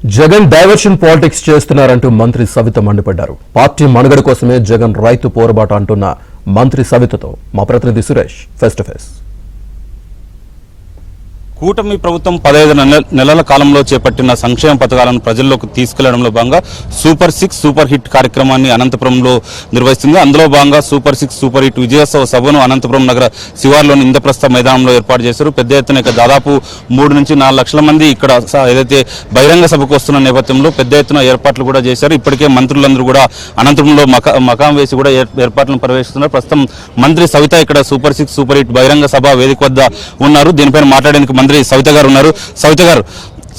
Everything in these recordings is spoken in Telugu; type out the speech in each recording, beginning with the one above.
జగన్ డైవర్షన్ పాలిటిక్స్ చేస్తున్నారంటూ మంత్రి సవిత మండిపడ్డారు. పార్టీ మనుగడ కోసమే జగన్ రైతు పోరాట అంటున్న మంత్రి సవితతో మా ప్రతినిధి సురేష్ ఫేస్ టు ఫేస్. కూటమి ప్రభుత్వం 15 నెలల కాలంలో చేపట్టిన సంక్షేమ పథకాలను ప్రజల్లోకి తీసుకెళ్లడంలో భాగంగా సూపర్ 6 సూపర్ హిట్ కార్యక్రమాన్ని అనంతపురంలో నిర్వహిస్తుంది. అందులో భాగంగా సూపర్ 6 సూపర్ హిట్ విజయోత్సవ సభను అనంతపురం నగర శివార్లోని ఇంద్రప్రస్థ మైదానంలో ఏర్పాటు చేశారు. పెద్ద ఎత్తున దాదాపు 3 నుంచి 4 లక్షల మంది ఇక్కడ ఏదైతే బహిరంగ సభకు వస్తున్న నేపథ్యంలో పెద్ద ఎత్తున ఏర్పాట్లు కూడా చేశారు. ఇప్పటికే మంత్రులందరూ కూడా అనంతపురంలో మకాం వేసి కూడా ఏర్పాట్లను పర్యవేక్షిస్తున్నారు. ప్రస్తుతం మంత్రి సవిత ఇక్కడ సూపర్ 6 సూపర్ హిట్ బహిరంగ సభ వేదిక వద్ద ఉన్నారు. దీనిపైన మాట్లాడేందుకు మంత్రి సవిత గారు ఉన్నారు. సవిత గారు,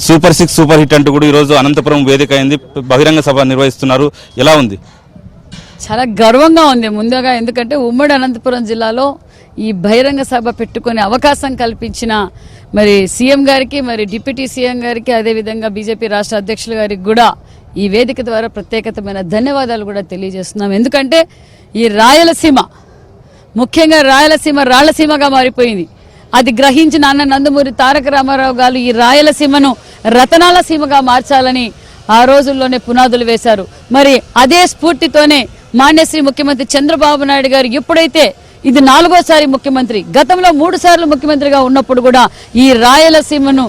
సూపర్ 6 సూపర్ హిట్ అంటూ కూడా ఈరోజు అనంతపురం వేదిక అయింది, బహిరంగ సభ నిర్వహిస్తున్నారు. ఎలా ఉంది? చాలా గర్వంగా ఉంది ముందుగా, ఎందుకంటే ఉమ్మడి అనంతపురం జిల్లాలో ఈ బహిరంగ సభ పెట్టుకునే అవకాశం కల్పించిన మరి సీఎం గారికి, మరి డిప్యూటీ సీఎం గారికి, అదేవిధంగా బీజేపీ రాష్ట్ర అధ్యక్షుల గారికి కూడా ఈ వేదిక ద్వారా ప్రత్యేకమైన ధన్యవాదాలు కూడా తెలియజేస్తున్నాం. ఎందుకంటే ఈ రాయలసీమ, ముఖ్యంగా రాయలసీమ రాళ్లసీమగా మారిపోయింది. అది గ్రహించిన అన్న నందమూరి తారక రామారావు గారు ఈ రాయలసీమను రతనాల సీమగా మార్చాలని ఆ రోజుల్లోనే పునాదులు వేశారు. మరి అదే స్ఫూర్తితోనే మాన్యశ్రీ ముఖ్యమంత్రి చంద్రబాబు నాయుడు గారు ఎప్పుడైతే ఇది 4వ ముఖ్యమంత్రి, గతంలో 3 సార్లు ముఖ్యమంత్రిగా ఉన్నప్పుడు కూడా ఈ రాయలసీమను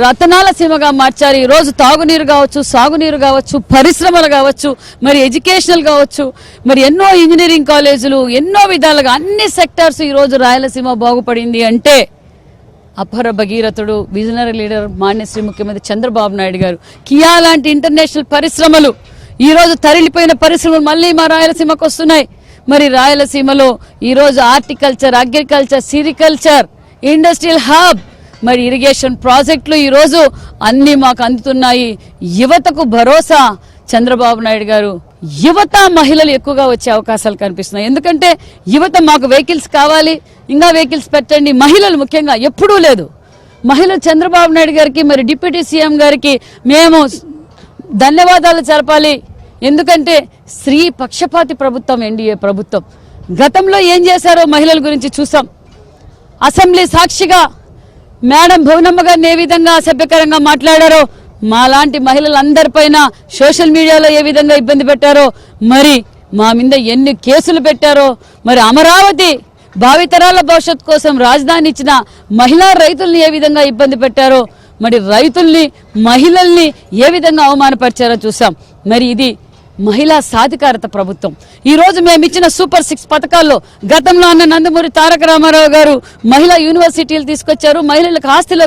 రతనాల సీమగా మార్చారు. ఈ రోజు తాగునీరు కావచ్చు, సాగునీరు కావచ్చు, పరిశ్రమలు కావచ్చు, మరి ఎడ్యుకేషనల్ కావచ్చు, మరి ఎన్నో ఇంజనీరింగ్ కాలేజీలు, ఎన్నో విధాలుగా అన్ని సెక్టార్స్ ఈ రోజు రాయలసీమ బాగుపడింది అంటే అపర భగీరథుడు, విజనరీ లీడర్ మాన్యశ్రీ ముఖ్యమంత్రి చంద్రబాబు నాయుడు గారు. కియా లాంటి ఇంటర్నేషనల్ పరిశ్రమలు, ఈ రోజు తరలిపోయిన పరిశ్రమలు మళ్ళీ మా రాయలసీమకు వస్తున్నాయి. మరి రాయలసీమలో ఈ రోజు horticulture, agriculture, sericulture, industrial hub, మరి ఇరిగేషన్ ప్రాజెక్టులు ఈరోజు అన్ని మాకు అందుతున్నాయి. యువతకు భరోసా చంద్రబాబు నాయుడు గారు. యువత, మహిళలు ఎక్కువగా వచ్చే అవకాశాలు కనిపిస్తున్నాయి. ఎందుకంటే యువత మాకు వెహికల్స్ కావాలి, ఇంకా వెహికల్స్ పెట్టండి. మహిళలు ముఖ్యంగా ఎప్పుడూ లేదు. మహిళలు చంద్రబాబు నాయుడు గారికి, మరి డిప్యూటీ సీఎం గారికి మేము ధన్యవాదాలు తెలపాలి. ఎందుకంటే స్త్రీ పక్షపాతి ప్రభుత్వం ఎన్డీఏ ప్రభుత్వం. గతంలో ఏం చేశారో మహిళల గురించి చూసాం. అసెంబ్లీ సాక్షిగా మేడం భువనమ్మ గారిని ఏ విధంగా అసభ్యకరంగా మాట్లాడారో, మాలాంటి మహిళలందరిపైన సోషల్ మీడియాలో ఏ విధంగా ఇబ్బంది పెట్టారో, మరి మా మీద ఎన్ని కేసులు పెట్టారో, మరి అమరావతి భావితరాల భవిష్యత్ కోసం రాజధాని ఇచ్చిన మహిళా రైతుల్ని ఏ విధంగా ఇబ్బంది పెట్టారో, మరి రైతుల్ని, మహిళల్ని ఏ విధంగా అవమానపరిచారో చూసాం. మరి ఇది మహిళా సాధికారత ప్రభుత్వం. ఈ రోజు మేము ఇచ్చిన సూపర్ 6 పథకాల్లో గతంలో అన్న నందమూరి తారక రామారావు గారు మహిళా యూనివర్సిటీలు తీసుకొచ్చారు, మహిళలకు ఆస్తిలో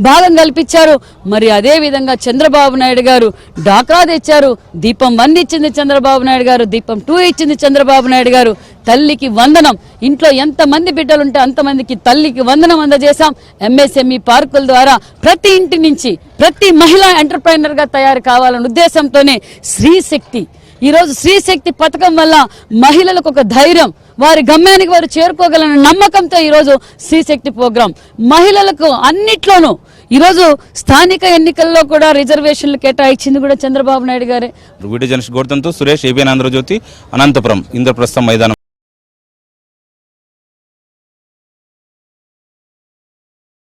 భాగం కల్పించారు. మరి అదే విధంగా చంద్రబాబు నాయుడు గారు డాక్రా తెచ్చారు. దీపం 1 ఇచ్చింది చంద్రబాబు నాయుడు గారు, దీపం 2 ఇచ్చింది చంద్రబాబు నాయుడు గారు. తల్లికి వందనం, ఇంట్లో ఎంతమంది బిడ్డలుంటే అంతమందికి తల్లికి వందనం అందజేశాం. ఎంఎస్ఎంఈ పార్కుల ద్వారా ప్రతి ఇంటి నుంచి ప్రతి మహిళా ఎంటర్ప్రైనర్ గా తయారు కావాలనే ఉద్దేశంతోనే స్త్రీశక్తి, ఈరోజు స్త్రీశక్తి పథకం వల్ల మహిళలకు ఒక ధైర్యం, వారి గమ్యానికి వారు చేరుకోగలన నమ్మకంతో ఈరోజు స్త్రీశక్తి ప్రోగ్రాం మహిళలకు అన్నిట్లోనూ ఈరోజు స్థానిక ఎన్నికల్లో కూడా రిజర్వేషన్లు కేటాయించింది కూడా చంద్రబాబు నాయుడు గారే. వీడియో జర్నలిస్ట్ గౌతమ్తో సురేష్, ఏబిఎన్ ఆంధ్రజ్యోతి, అనంతపురం ఇంద్రప్రస్థ మైదానం.